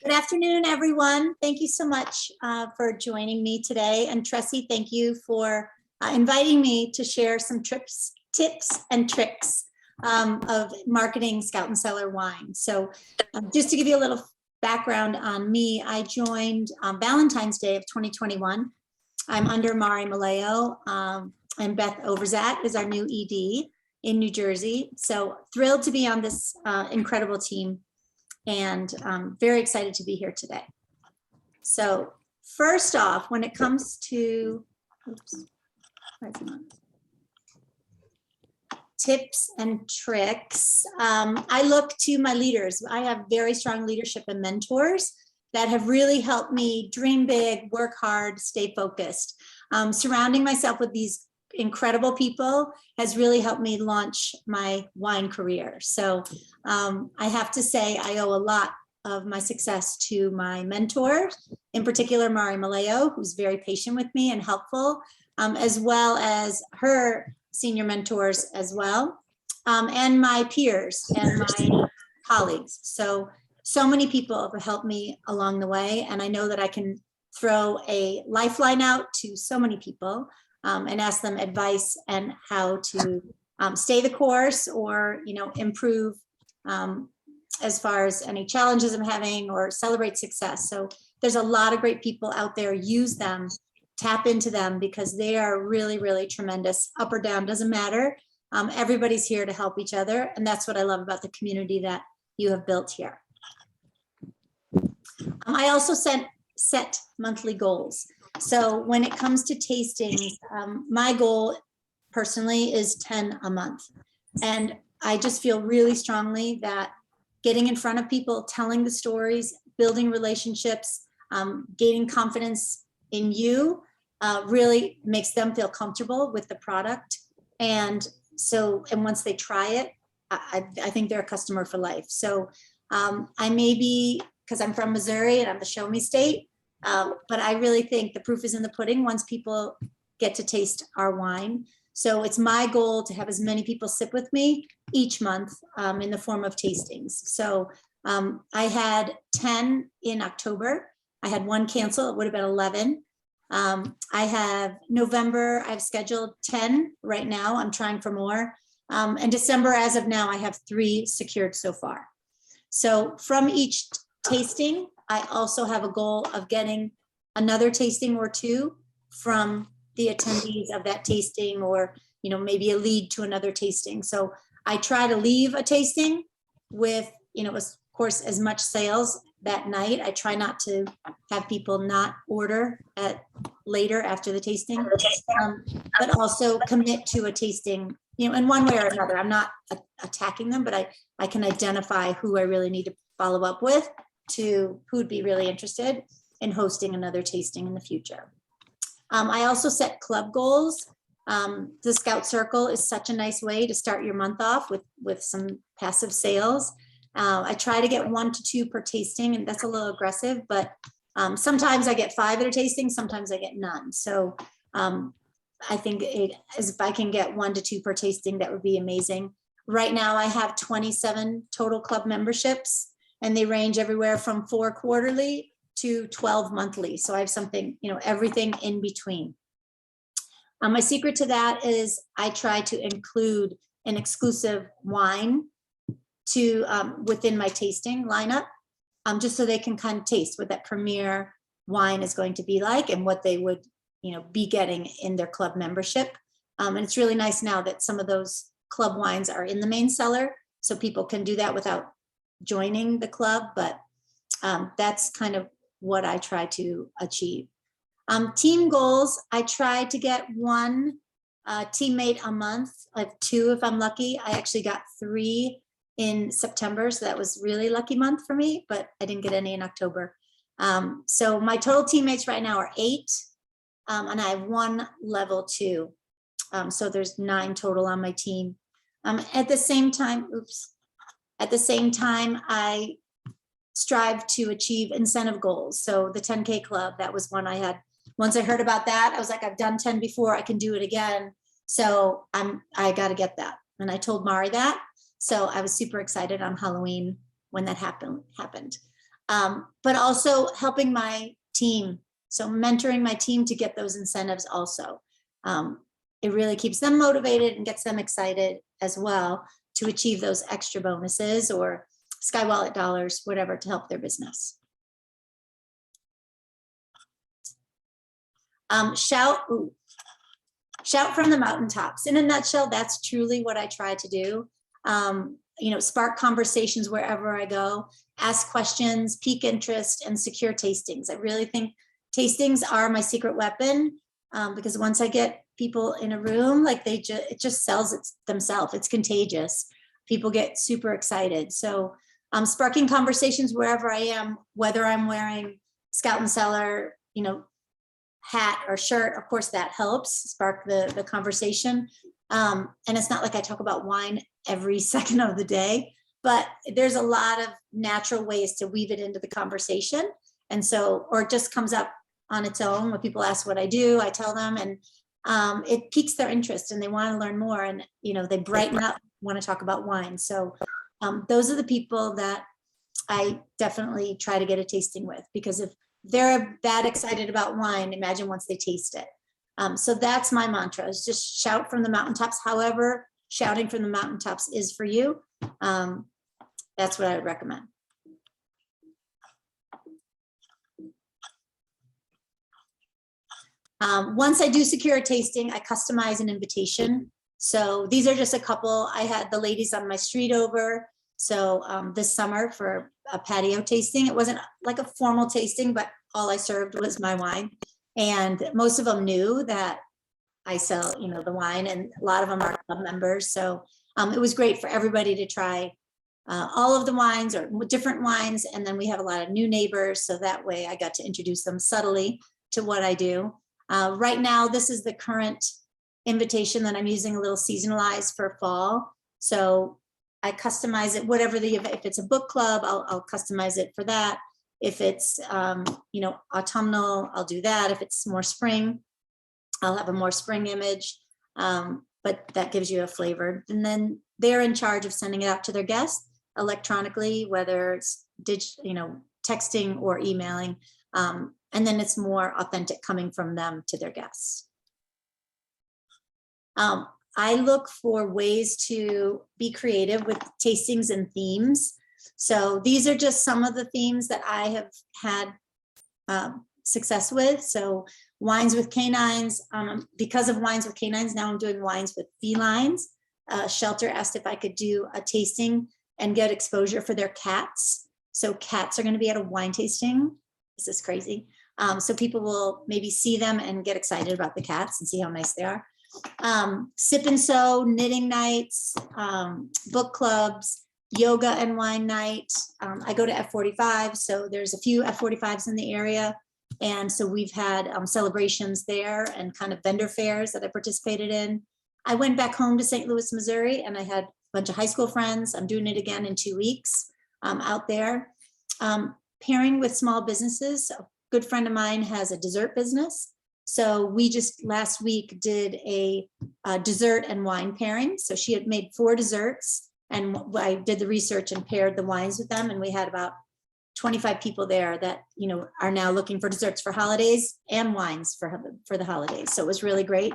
Good afternoon, everyone. Thank you so much for joining me today. And Tressie, thank you for inviting me to share some tips and tricks of marketing Scout and Cellar wine. So just to give you a little background on me, I joined Valentine's Day of 2021. I'm under Mari Maleo, and Beth Overzat is our new ED in New Jersey. So thrilled to be on this incredible team, and very excited to be here today. So first off, when it comes to tips and tricks, I look to my leaders. I have very strong leadership and mentors that have really helped me dream big, work hard, stay focused. Surrounding myself with these incredible people has really helped me launch my wine career. So I have to say I owe a lot of my success to my mentor, in particular Mari Maleo, who's very patient with me and helpful, as well as her senior mentors as well, and my peers and my colleagues. So many people have helped me along the way, and I know that I can throw a lifeline out to so many people and ask them advice and how to stay the course or, improve as far as any challenges I'm having or celebrate success. So there's a lot of great people out there. Use them, tap into them, because they are really, really tremendous. Up or down, doesn't matter. Everybody's here to help each other. And that's what I love about the community that you have built here. I also set monthly goals. So when it comes to tastings, my goal personally is 10 a month. And I just feel really strongly that getting in front of people, telling the stories, building relationships, gaining confidence in you really makes them feel comfortable with the product. And once they try it, I think they're a customer for life. So I may be, because I'm from Missouri and I'm the show me state, but I really think the proof is in the pudding once people get to taste our wine. So it's my goal to have as many people sip with me each month in the form of tastings. So I had 10 in October. I had one cancel, it would have been 11. I have November, I've scheduled 10 right now. I'm trying for more. And December, as of now, I have 3 secured so far. So from each tasting, I also have a goal of getting another tasting or 2 from the attendees of that tasting, or maybe a lead to another tasting. So I try to leave a tasting with of course as much sales that night. I try not to have people not order at later after the tasting, but also commit to a tasting in one way or another. I'm not attacking them, but I can identify who I really need to follow up with, to who'd be really interested in hosting another tasting in the future. I also set club goals. The Scout Circle is such a nice way to start your month off with some passive sales. I try to get 1 to 2 per tasting, and that's a little aggressive, but sometimes I get 5 at a tasting, sometimes I get none. So I think if I can get 1 to 2 per tasting, that would be amazing. Right now I have 27 total club memberships, and they range everywhere from 4 quarterly to 12 monthly. So I have something, everything in between. My secret to that is I try to include an exclusive wine to within my tasting lineup, just so they can kind of taste what that premier wine is going to be like and what they would, be getting in their club membership. And it's really nice now that some of those club wines are in the main cellar, so people can do that without joining the club. But that's kind of what I try to achieve. Team goals, I try to get 1 teammate a month. I have 2 if I'm lucky. I actually got 3 in September, so that was really lucky month for me, but I didn't get any in October. So my total teammates right now are 8, and I have 1 level 2. So there's 9 total on my team. At the same time, I strive to achieve incentive goals. So the 10K club, that was one I had. Once I heard about that, I was like, I've done 10 before, I can do it again. So I got to get that. And I told Mari that. So I was super excited on Halloween when that happened. but also helping my team. So mentoring my team to get those incentives also. It really keeps them motivated and gets them excited as well to achieve those extra bonuses or Sky Wallet dollars, whatever, to help their business. Shout from the mountaintops. In a nutshell, that's truly what I try to do. Spark conversations wherever I go, ask questions, pique interest, and secure tastings. I really think tastings are my secret weapon, because once I get people in a room, like it just sells themselves. It's contagious. People get super excited. So sparking conversations wherever I am, whether I'm wearing Scout and Cellar, hat or shirt, of course that helps spark the conversation. And it's not like I talk about wine every second of the day, but there's a lot of natural ways to weave it into the conversation. And so, or it just comes up on its own. When people ask what I do, I tell them, and it piques their interest and they want to learn more, and they brighten up, want to talk about wine. So those are the people that I definitely try to get a tasting with, because if they're that excited about wine, imagine once they taste it. So that's my mantra, is just shout from the mountaintops. However, shouting from the mountaintops is for you. That's what I would recommend. Once I do secure a tasting, I customize an invitation. So these are just a couple. I had the ladies on my street over. So this summer for a patio tasting, it wasn't like a formal tasting, but all I served was my wine. And most of them knew that I sell, the wine, and a lot of them are club members. So it was great for everybody to try all of the wines or different wines. And then we have a lot of new neighbors. So that way I got to introduce them subtly to what I do. Right now, this is the current invitation that I'm using, a little seasonalized for fall. So I customize it, whatever if it's a book club, I'll customize it for that. If it's, autumnal, I'll do that. If it's more spring, I'll have a more spring image, but that gives you a flavor. And then they're in charge of sending it out to their guests electronically, whether it's texting or emailing. And then it's more authentic coming from them to their guests. I look for ways to be creative with tastings and themes. So these are just some of the themes that I have had success with. So wines with canines. Because of wines with canines, now I'm doing wines with felines. Shelter asked if I could do a tasting and get exposure for their cats. So cats are going to be at a wine tasting. This is crazy. So people will maybe see them and get excited about the cats and see how nice they are. Sip and sew, knitting nights, book clubs, yoga and wine night. I go to F45, so there's a few F45s in the area. And so we've had celebrations there and kind of vendor fairs that I participated in. I went back home to St. Louis, Missouri, and I had a bunch of high school friends. I'm doing it again in 2 weeks out there. Pairing with small businesses. A good friend of mine has a dessert business. So we just last week did a dessert and wine pairing. So she had made 4 desserts, and I did the research and paired the wines with them. And we had about 25 people there that, are now looking for desserts for holidays and wines for the holidays. So it was really great.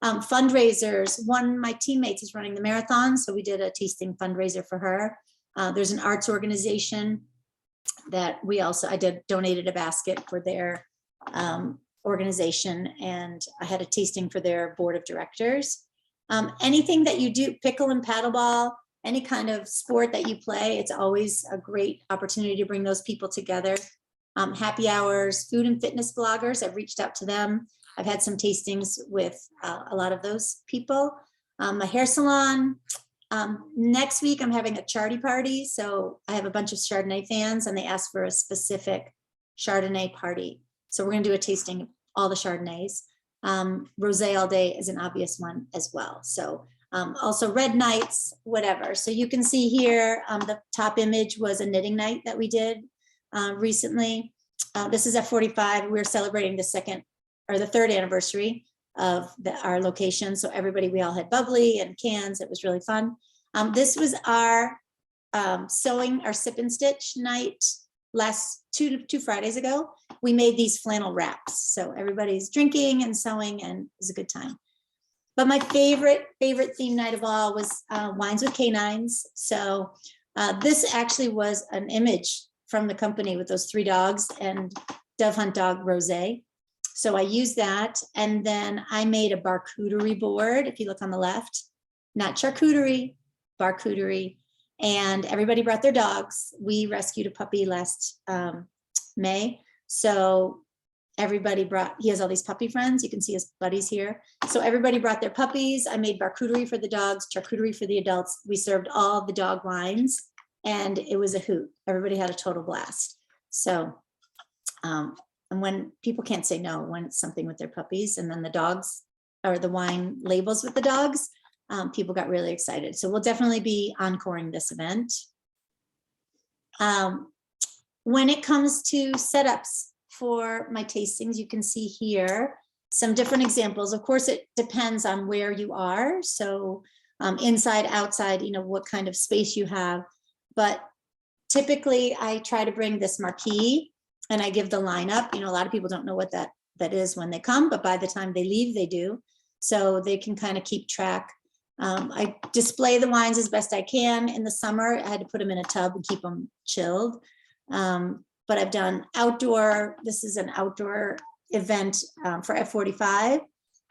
Fundraisers, one of my teammates is running the marathon. So we did a tasting fundraiser for her. There's an arts organization that I donated a basket for their organization, and I had a tasting for their board of directors. Anything that you do, pickle and paddleball, any kind of sport that you play, it's always a great opportunity to bring those people together. Happy hours, food and fitness bloggers, I've reached out to them. I've had some tastings with a lot of those people. My hair salon. Next week, I'm having a charity party. So I have a bunch of Chardonnay fans, and they asked for a specific Chardonnay party. So we're going to do a tasting of all the Chardonnays. Rosé all day is an obvious one as well. So also red nights, whatever. So you can see here, the top image was a knitting night that we did recently. This is F45. We're celebrating the third anniversary of our location. So we all had bubbly and cans. It was really fun. This was our sewing, our sip and stitch night last two Fridays ago, we made these flannel wraps. So everybody's drinking and sewing, and it was a good time. But my favorite theme night of all was Wines with Canines. So this actually was an image from the company with those 3 dogs and Dove Hunt Dog Rosé. So I used that, and then I made a charcuterie board. If you look on the left, not charcuterie, charcuterie, and everybody brought their dogs. We rescued a puppy last May, so everybody brought. He has all these puppy friends. You can see his buddies here. So everybody brought their puppies. I made charcuterie for the dogs, charcuterie for the adults. We served all the dog wines, and it was a hoot. Everybody had a total blast. So. And when people can't say no, when it's something with their puppies, and then the dogs or the wine labels with the dogs, people got really excited. So we'll definitely be encoring this event. When it comes to setups for my tastings, you can see here some different examples. Of course, it depends on where you are. So inside, outside, you know, what kind of space you have. But typically I try to bring this marquee, and I give the lineup. You know, a lot of people don't know what that is when they come, but by the time they leave, they do. So they can kind of keep track. I display the wines as best I can. In the summer, I had to put them in a tub and keep them chilled. But I've done outdoor. This is an outdoor event for F45.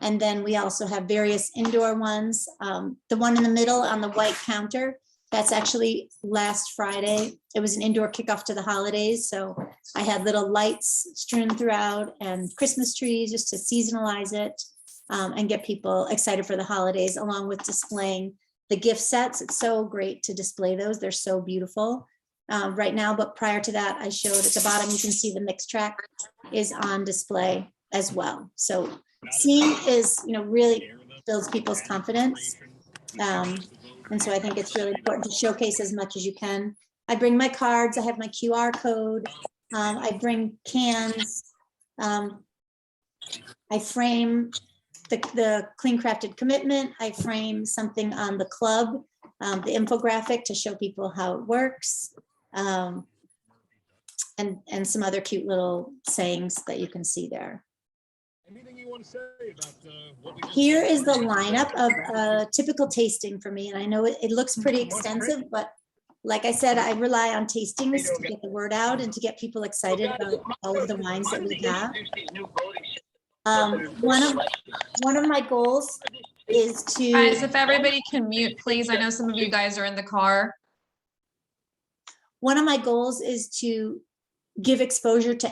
And then we also have various indoor ones. The one in the middle on the white counter, that's actually last Friday. It was an indoor kickoff to the holidays. So I had little lights strewn throughout and Christmas trees just to seasonalize it and get people excited for the holidays, along with displaying the gift sets. It's so great to display those. They're so beautiful right now. But prior to that, I showed at the bottom, you can see the mix track is on display as well. So seeing is, you know, really builds people's confidence. And so I think it's really important to showcase as much as you can. I bring my cards, I have my QR code, I bring cans, I frame the Clean Crafted Commitment, I frame something on the club, the infographic to show people how it works, and some other cute little sayings that you can see there. Anything you want to say about what we Here is the lineup of a typical tasting for me. And I know it looks pretty extensive, but like I said, I rely on tastings to get the word out and to get people excited about all of the wines that we have. One of my goals is to— Guys, if everybody can mute, please. I know some of you guys are in the car. One of my goals is to give exposure to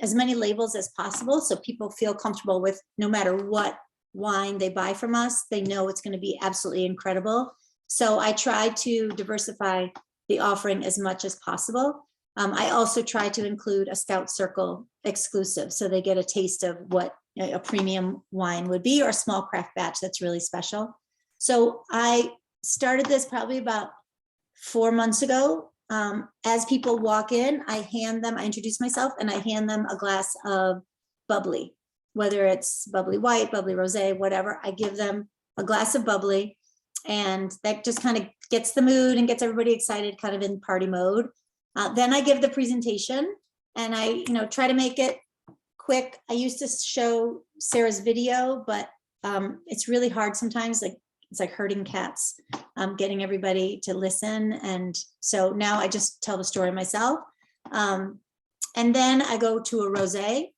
as many labels as possible, so people feel comfortable with no matter what wine they buy from us, they know it's going to be absolutely incredible. So I try to diversify the offering as much as possible. I also try to include a Scout Circle exclusive, so they get a taste of what a premium wine would be, or a small craft batch that's really special. So I started this probably about 4 months ago. As people walk in, I introduce myself and I hand them a glass of bubbly, whether it's bubbly white, bubbly rosé, whatever. I give them a glass of bubbly, and that just kind of gets the mood and gets everybody excited, kind of in party mode. Then I give the presentation, and I, try to make it quick. I used to show Sarah's video, but it's really hard sometimes. It's like herding cats, getting everybody to listen. And so now I just tell the story myself. And then I go to a rosé,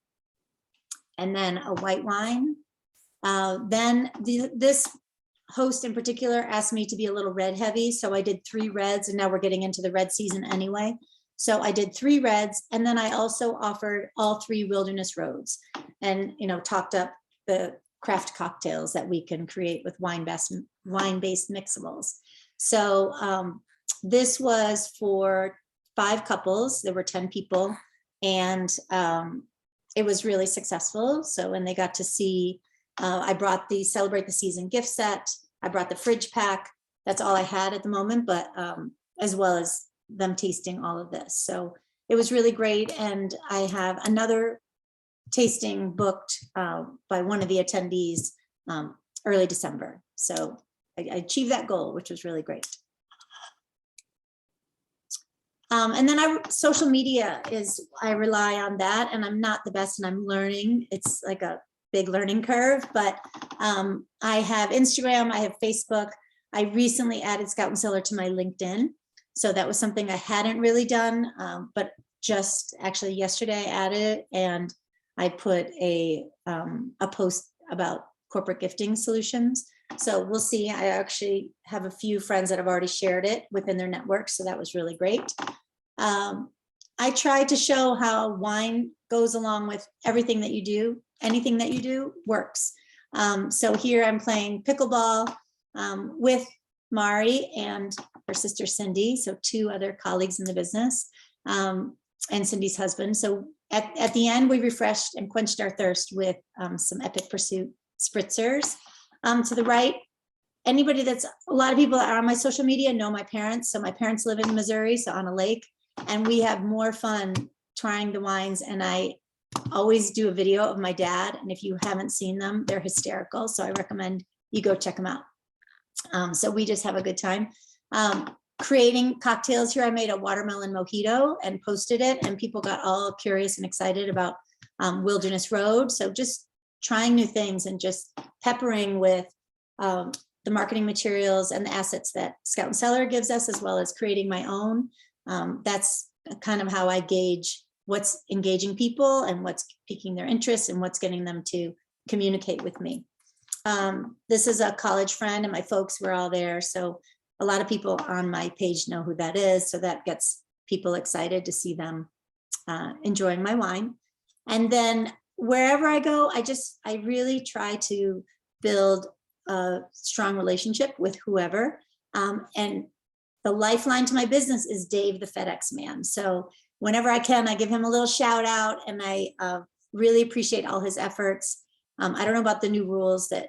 and then a white wine. Then this host in particular asked me to be a little red heavy. So I did 3 reds, and now we're getting into the red season anyway. So I did 3 reds. And then I also offered all 3 wilderness roads, and, talked up the craft cocktails that we can create with wine-based mixables. So this was for 5 couples. There were 10 people, and it was really successful. So when they got to see, I brought the Celebrate the Season gift set. I brought the fridge pack. That's all I had at the moment, but as well as them tasting all of this. So it was really great. And I have another tasting booked by one of the attendees early December. So I achieved that goal, which was really great. And then social media I rely on that, and I'm not the best and I'm learning. It's like a big learning curve, but I have Instagram, I have Facebook. I recently added Scout and Cellar to my LinkedIn. So that was something I hadn't really done, but just actually yesterday I added it, and I put a post about corporate gifting solutions. So we'll see. I actually have a few friends that have already shared it within their network. So that was really great. I try to show how wine goes along with everything that you do. Anything that you do works. So here I'm playing pickleball with Mari and her sister Cindy, so 2 other colleagues in the business, and Cindy's husband. So at the end, we refreshed and quenched our thirst with some Epic Pursuit spritzers. To the right, anybody a lot of people that are on my social media know my parents. So my parents live in Missouri, so on a lake, and we have more fun trying the wines. And I always do a video of my dad. And if you haven't seen them, they're hysterical. So I recommend you go check them out. So we just have a good time. Creating cocktails here. I made a watermelon mojito and posted it, and people got all curious and excited about Wilderness Road. So just trying new things and just peppering with the marketing materials and the assets that Scout and Cellar gives us, as well as creating my own. That's kind of how I gauge what's engaging people and what's piquing their interest and what's getting them to communicate with me. This is a college friend, and my folks were all there. So a lot of people on my page know who that is. So that gets people excited to see them enjoying my wine. And then wherever I go, I really try to build a strong relationship with whoever. And the lifeline to my business is Dave, the FedEx man. So whenever I can, I give him a little shout out, and I really appreciate all his efforts. I don't know about the new rules that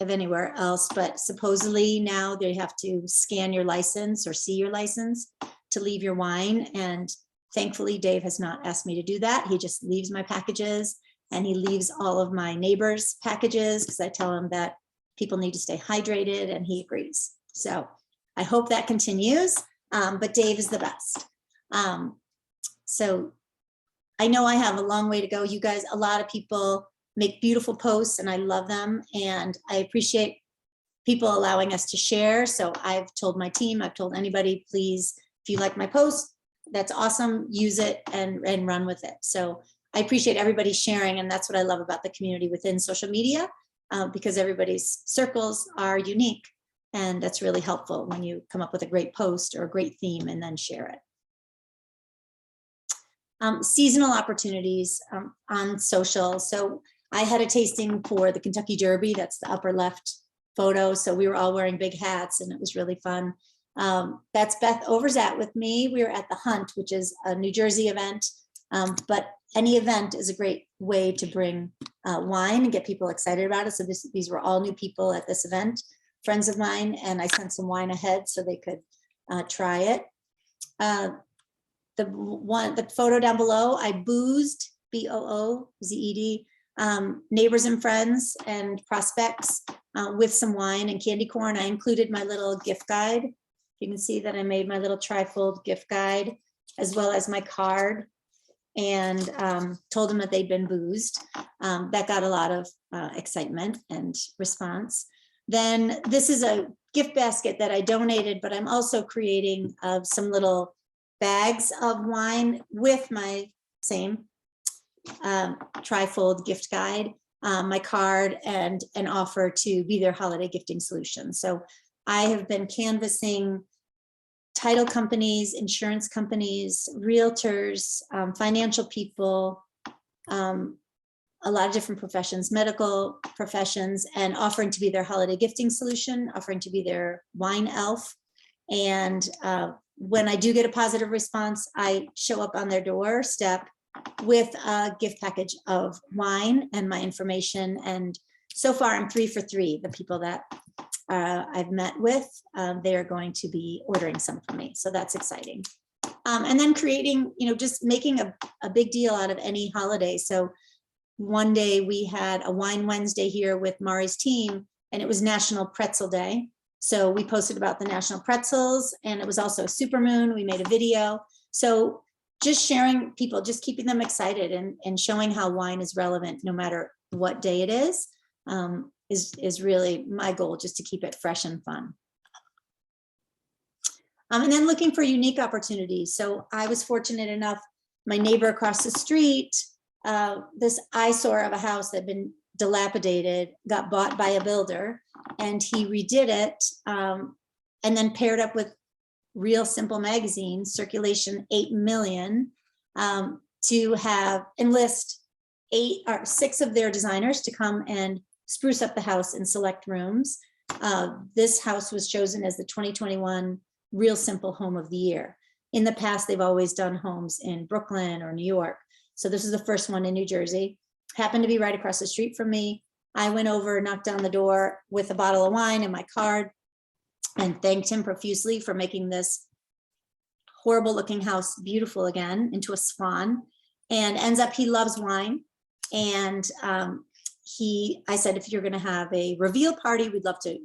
of anywhere else, but supposedly now they have to scan your license or see your license to leave your wine. And thankfully, Dave has not asked me to do that. He just leaves my packages, and he leaves all of my neighbors' packages because I tell him that people need to stay hydrated, and he agrees. So I hope that continues, but Dave is the best. So I know I have a long way to go. You guys, a lot of people make beautiful posts, and I love them. And I appreciate people allowing us to share. So I've told my team, I've told anybody, please, if you like my post, that's awesome, use it and run with it. So I appreciate everybody sharing. And that's what I love about the community within social media, because everybody's circles are unique. And that's really helpful when you come up with a great post or a great theme and then share it. Seasonal opportunities on social. So I had a tasting for the Kentucky Derby. That's the upper left photo. So we were all wearing big hats, and it was really fun. That's Beth Overzat with me. We were at the Hunt, which is a New Jersey event. But any event is a great way to bring wine and get people excited about it. So these were all new people at this event, friends of mine, and I sent some wine ahead so they could try it. The photo down below, I boozed, B-O-O-Z-E-D, neighbors and friends and prospects with some wine and candy corn. I included my little gift guide. You can see that I made my little trifold gift guide, as well as my card, and told them that they'd been boozed. That got a lot of excitement and response. Then this is a gift basket that I donated, but I'm also creating some little bags of wine with my same trifold gift guide, my card, and an offer to be their holiday gifting solution. So I have been canvassing title companies, insurance companies, realtors, financial people, a lot of different professions, medical professions, and offering to be their holiday gifting solution, offering to be their wine elf. And when I do get a positive response, I show up on their doorstep with a gift package of wine and my information. And so far I'm 3 for 3. The people that I've met with, they are going to be ordering some from me. So that's exciting. And then creating, just making a big deal out of any holiday. So one day we had a Wine Wednesday here with Mari's team, and it was National Pretzel Day. So we posted about the National Pretzels, and it was also a supermoon. We made a video. So just sharing people, just keeping them excited and showing how wine is relevant no matter what day it is really my goal, just to keep it fresh and fun. And then looking for unique opportunities. So I was fortunate enough, my neighbor across the street, this eyesore of a house that had been dilapidated, got bought by a builder, and he redid it, and then paired up with Real Simple magazine, circulation 8 million, to enlist 6 of their designers to come and spruce up the house in select rooms. This house was chosen as the 2021 Real Simple Home of the Year. In the past, they've always done homes in Brooklyn or New York. So this is the first one in New Jersey. Happened to be right across the street from me. I went over, knocked on the door with a bottle of wine and my card, and thanked him profusely for making this horrible looking house beautiful again into a swan. And ends up, he loves wine. And I said, if you're gonna have a reveal party, we'd love to,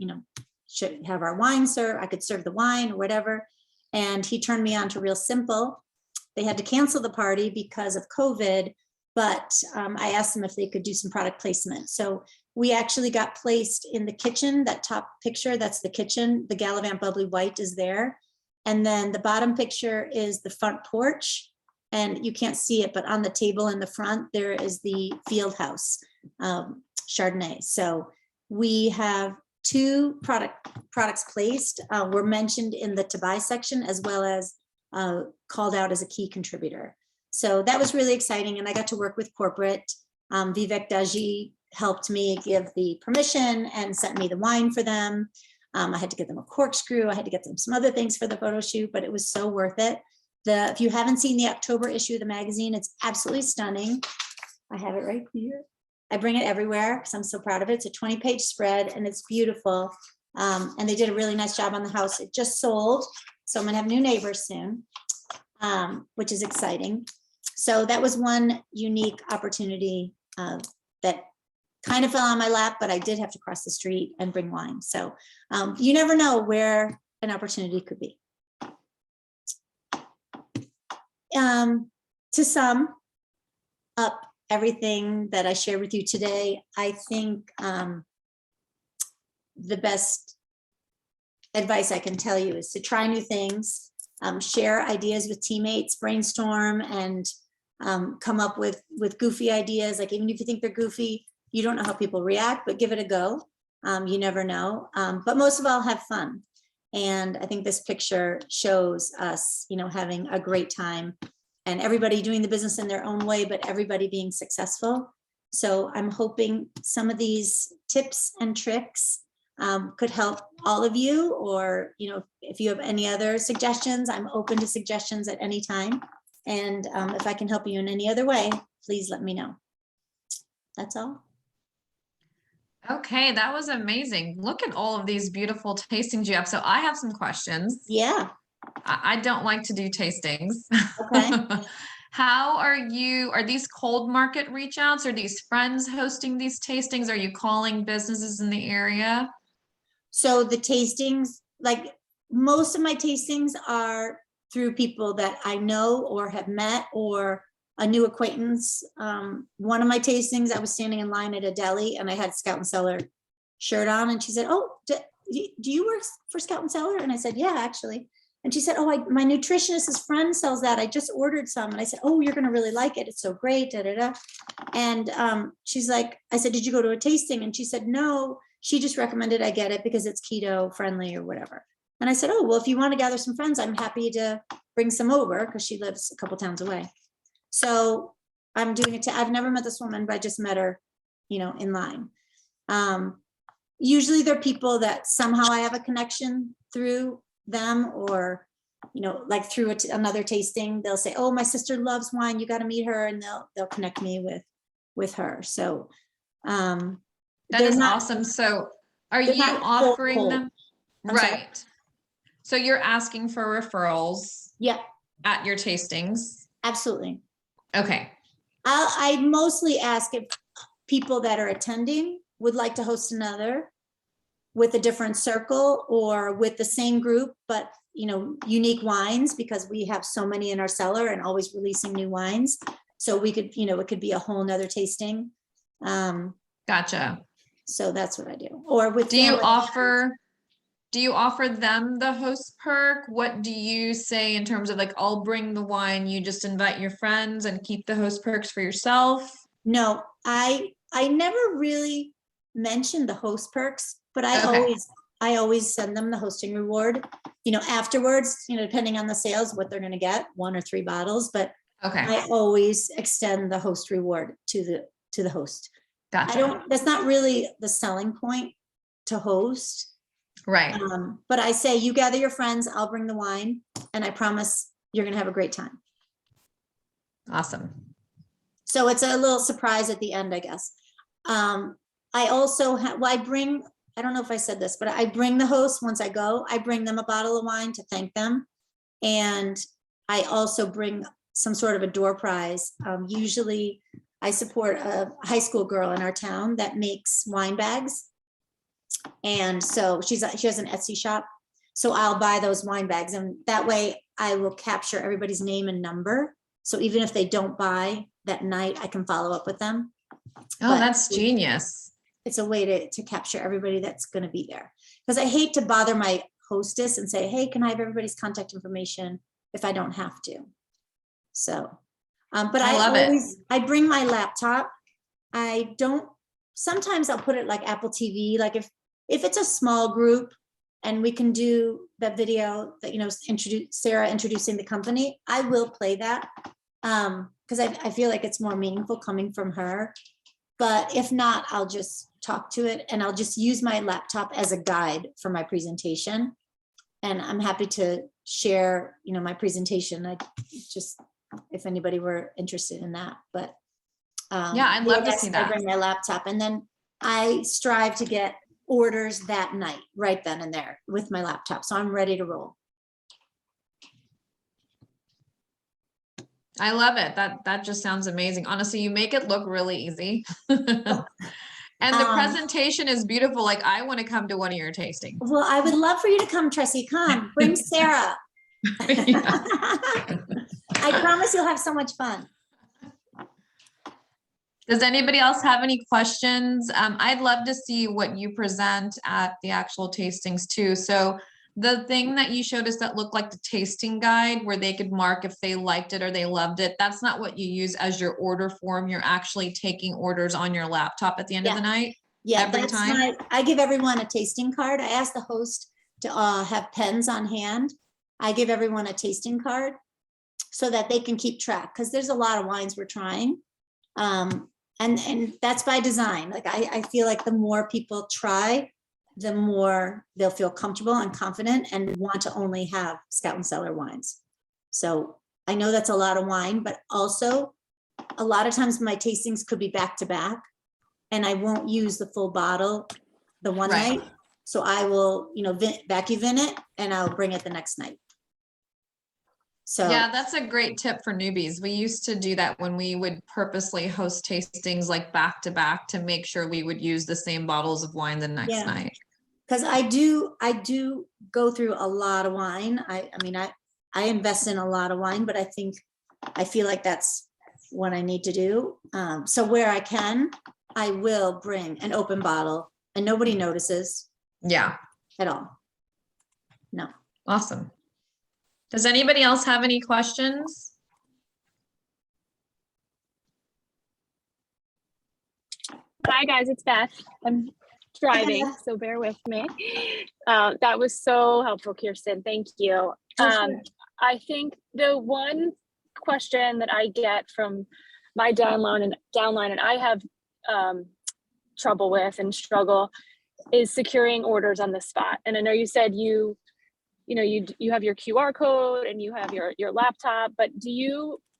have our wine served. I could serve the wine or whatever. And he turned me on to Real Simple. They had to cancel the party because of COVID, but I asked them if they could do some product placement. So we actually got placed in the kitchen. That top picture, that's the kitchen. The Gallivant Bubbly White is there. And then the bottom picture is the front porch. And you can't see it, but on the table in the front, there is the Field House Chardonnay. So we have 2 products placed, were mentioned in the to buy section, as well as called out as a key contributor. So that was really exciting. And I got to work with corporate. Vivek Daji helped me give the permission and sent me the wine for them. I had to get them a corkscrew. I had to get them some other things for the photo shoot, but it was so worth it. If you haven't seen the October issue of the magazine, it's absolutely stunning. I have it right here. I bring it everywhere because I'm so proud of it. It's a 20-page spread and it's beautiful. And they did a really nice job on the house. It just sold. So I'm gonna have new neighbors soon, which is exciting. So that was one unique opportunity that kind of fell on my lap, but I did have to cross the street and bring wine. So you never know where an opportunity could be. To sum up everything that I shared with you today, I think the best advice I can tell you is to try new things, share ideas with teammates, brainstorm, and come up with goofy ideas. Like, even if you think they're goofy, you don't know how people react, but give it a go. You never know. But most of all, have fun. And I think this picture shows us, having a great time and everybody doing the business in their own way, but everybody being successful. So I'm hoping some of these tips and tricks could help all of you, or, if you have any other suggestions, I'm open to suggestions at any time. And if I can help you in any other way, please let me know. That's all. Okay, that was amazing. Look at all of these beautiful tastings you have. So I have some questions. Yeah. I don't like to do tastings. Okay. Are these cold market reach outs? Are these friends hosting these tastings? Are you calling businesses in the area? So the tastings, like most of my tastings, are through people that I know or have met, or a new acquaintance. One of my tastings, I was standing in line at a deli and I had Scout and Cellar shirt on, and she said, "Oh, do you work for Scout and Cellar?" And I said, "Yeah, actually." And she said, "Oh, my nutritionist's friend sells that. I just ordered some." And I said, "Oh, you're going to really like it. It's so great, da, da, da." And she's like, I said, "Did you go to a tasting?" And she said, "No, she just recommended I get it because it's keto friendly or whatever." And I said, "Oh, well, if you want to gather some friends, I'm happy to bring some over," because she lives a couple towns away. So I'm doing it. I've never met this woman, but I just met her, in line. Usually they're people that somehow I have a connection through them, or, like through another tasting, they'll say, "Oh, my sister loves wine. You got to meet her," and they'll connect me with her. So that is awesome. So are you offering them? Right. So you're asking for referrals. Yep. At your tastings. Absolutely. Okay. I mostly ask if people that are attending would like to host another. with a different circle or with the same group, but unique wines, because we have so many in our cellar and always releasing new wines. So we could, it could be a whole nother tasting. Gotcha. So that's what I do. Or with Do you offer them the host perk? What do you say in terms of like, I'll bring the wine, you just invite your friends and keep the host perks for yourself? No, I never really mentioned the host perks, but I always send them the hosting reward, afterwards, depending on the sales, what they're going to get, 1 or 3 bottles, but I always extend the host reward to the host. Gotcha. That's not really the selling point to host. Right. But I say, you gather your friends, I'll bring the wine, and I promise you're going to have a great time. Awesome. So it's a little surprise at the end, I guess. I also I don't know if I said this, but I bring the host once I go, I bring them a bottle of wine to thank them. And I also bring some sort of a door prize. Usually I support a high school girl in our town that makes wine bags. And so she has an Etsy shop. So I'll buy those wine bags, and that way I will capture everybody's name and number. So even if they don't buy that night, I can follow up with them. Oh, that's genius. It's a way to capture everybody that's going to be there. Because I hate to bother my hostess and say, hey, can I have everybody's contact information if I don't have to? So, but I bring my laptop. Sometimes I'll put it like Apple TV, like if it's a small group and we can do that video that, Sarah introducing the company, I will play that. Because I feel like it's more meaningful coming from her. But if not, I'll just talk to it, and I'll just use my laptop as a guide for my presentation. And I'm happy to share, my presentation. If anybody were interested in that, but yeah, I'd love to see that. I bring my laptop, and then I strive to get orders that night, right then and there with my laptop. So I'm ready to roll. I love it. That just sounds amazing. Honestly, you make it look really easy. And the presentation is beautiful. Like, I want to come to one of your tastings. Well, I would love for you to come, Tressie. Come, bring Sarah. I promise you'll have so much fun. Does anybody else have any questions? I'd love to see what you present at the actual tastings too. So the thing that you showed us that looked like the tasting guide where they could mark if they liked it or they loved it, that's not what you use as your order form. You're actually taking orders on your laptop at the end of the night? Yeah, every time? I give everyone a tasting card. I ask the host to have pens on hand. I give everyone a tasting card so that they can keep track, because there's a lot of wines we're trying. And that's by design. Like I feel like the more people try, the more they'll feel comfortable and confident and want to only have Scout and Cellar wines. So I know that's a lot of wine, but also a lot of times my tastings could be back to back, and I won't use the full bottle the one night. So I will, vacuum it, and I'll bring it the next night. So yeah, that's a great tip for newbies. We used to do that when we would purposely host tastings like back to back to make sure we would use the same bottles of wine the next night. Because I do go through a lot of wine. I invest in a lot of wine, but I feel like that's what I need to do. So where I can, I will bring an open bottle, and nobody notices. Yeah. At all. No. Awesome. Does anybody else have any questions? Hi guys, it's Beth. I'm driving, so bear with me. That was so helpful, Kirsten. Thank you. I think the one question that I get from my downline and I have trouble with and struggle is securing orders on the spot. And I know you said you have your QR code and you have your laptop, but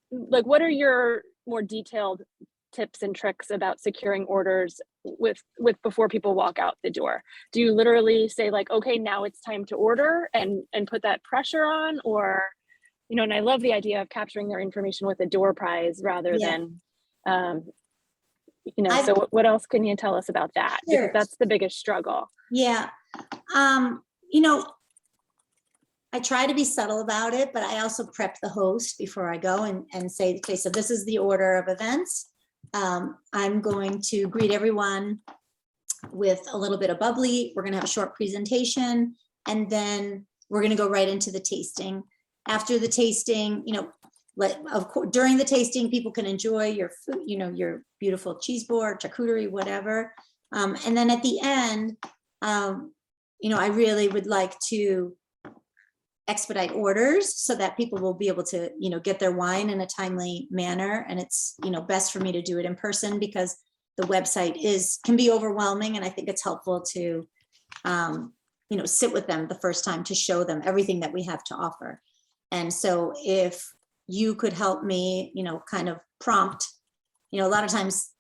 what are your more detailed tips and tricks about securing orders with before people walk out the door? Do you literally say like, okay, now it's time to order and put that pressure on? Or, and I love the idea of capturing their information with a door prize rather than, so what else can you tell us about that? Sure. Because that's the biggest struggle. Yeah. You know, I try to be subtle about it, but I also prep the host before I go and say, okay, so this is the order of events. I'm going to greet everyone with a little bit of bubbly. We're gonna have a short presentation, and then we're gonna go right into the tasting. After the tasting, you know, of course, during the tasting, people can enjoy your food, you know, your beautiful cheese board, charcuterie, whatever. And then at the end, you know, I really would like to expedite orders so that people will be able to, you know, get their wine in a timely manner. And it's, you know, best for me to do it in person because the website can be overwhelming. And I think it's helpful to, you know, sit with them the first time to show them everything that we have to offer. And so if you could help me, you know, kind of prompt, you know, a lot of times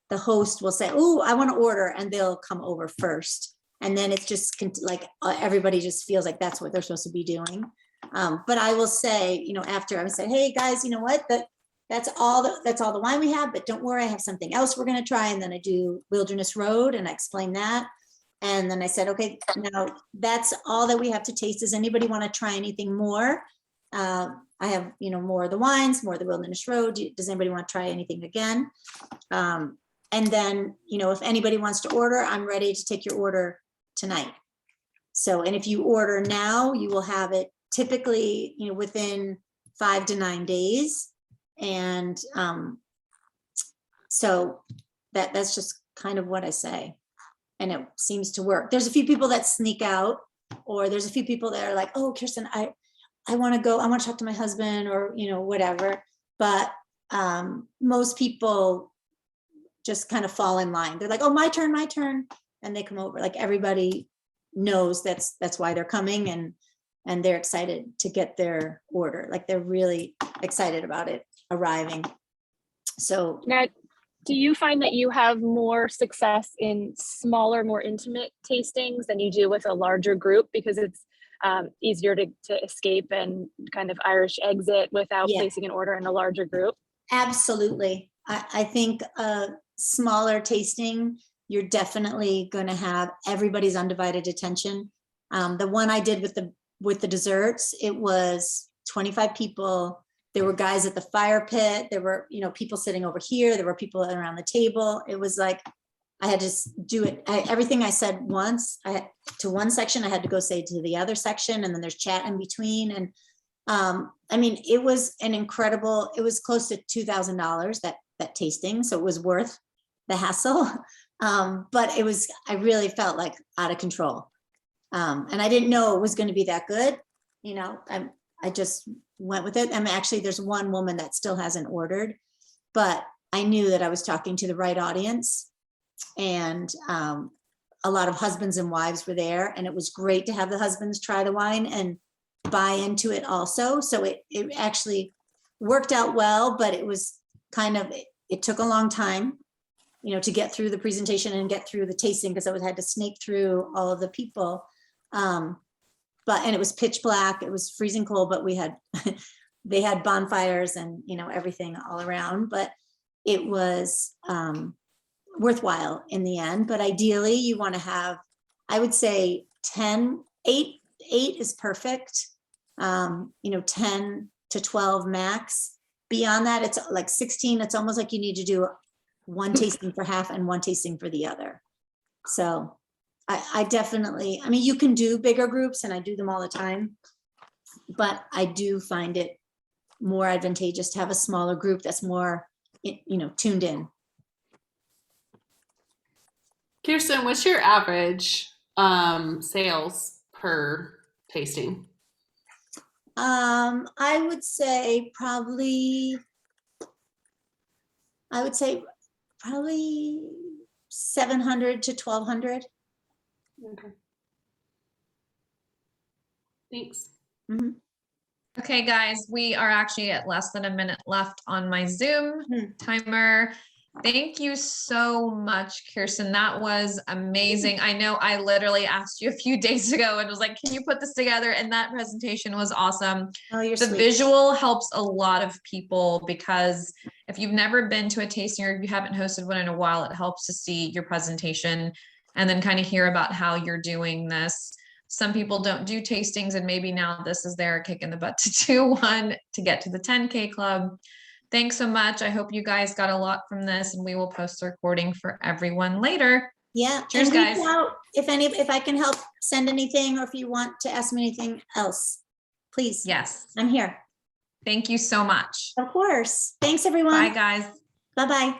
the host will say, oh, I want to order, and they'll come over first. And then it's just like everybody just feels like that's what they're supposed to be doing. But I will say, you know, after I would say, hey guys, you know what, that's all the wine we have, but don't worry, I have something else we're going to try. And then I do Wilderness Road and I explain that. And then I said, okay, now that's all that we have to taste. Does anybody want to try anything more? I have, you know, more of the wines, more of the Wilderness Road. Does anybody want to try anything again? And then, you know, if anybody wants to order, I'm ready to take your order tonight. So, and if you order now, you will have it typically, you know, within 5 to 9 days. And so that's just kind of what I say. And it seems to work. There's a few people that sneak out, or there's a few people that are like, oh, Kirsten, I want to go, I want to talk to my husband, or, you know, whatever. But most people just kind of fall in line. They're like, oh, my turn. And they come over. Like everybody knows that's why they're coming, and they're excited to get their order. Like they're really excited about it arriving. So now, do you find that you have more success in smaller, more intimate tastings than you do with a larger group, because it's easier to escape and kind of Irish exit without placing an order in a larger group? Absolutely. I think a smaller tasting, you're definitely going to have everybody's undivided attention. The one I did with the desserts, it was 25 people. There were guys at the fire pit. There were, you know, people sitting over here. There were people around the table. It was like, I had to do it. Everything I said once, to one section, I had to go say to the other section, and then there's chat in between. And I mean, it was an incredible, it was close to $2,000 that tasting. So it was worth the hassle. But I really felt like out of control. And I didn't know it was going to be that good. You know, I just went with it. I mean, actually, there's one woman that still hasn't ordered, but I knew that I was talking to the right audience. And a lot of husbands and wives were there, and it was great to have the husbands try the wine and buy into it also. So it actually worked out well, but it was kind of, it took a long time, you know, to get through the presentation and get through the tasting, because I had to snake through all of the people. And it was pitch black, it was freezing cold, but they had bonfires and, you know, everything all around, but it was worthwhile in the end. But ideally you want to have, I would say 8 is perfect. You know, 10 to 12 max. Beyond that, it's like 16. It's almost like you need to do one tasting for half and one tasting for the other. So I definitely, I mean, you can do bigger groups, and I do them all the time, but I do find it more advantageous to have a smaller group that's more, you know, tuned in. Kirsten, what's your average sales per tasting? I would say probably 700 to 1,200. Okay. Thanks. Mm-hmm. Okay, guys, we are actually at less than a minute left on my Zoom timer. Thank you so much, Kirsten. That was amazing. I know I literally asked you a few days ago and was like, can you put this together? And that presentation was awesome. Oh, you're the sweet. Visual helps a lot of people, because if you've never been to a tasting or if you haven't hosted one in a while, it helps to see your presentation. and then kind of hear about how you're doing this. Some people don't do tastings, and maybe now this is their kick in the butt to do one to get to the 10K club. Thanks so much. I hope you guys got a lot from this, and we will post the recording for everyone later. Yeah. Cheers, and reach guys. out if I can help send anything, or if you want to ask me anything else, please. Yes. I'm here. Thank you so much. Of course. Thanks, everyone. Bye, guys. Bye-bye.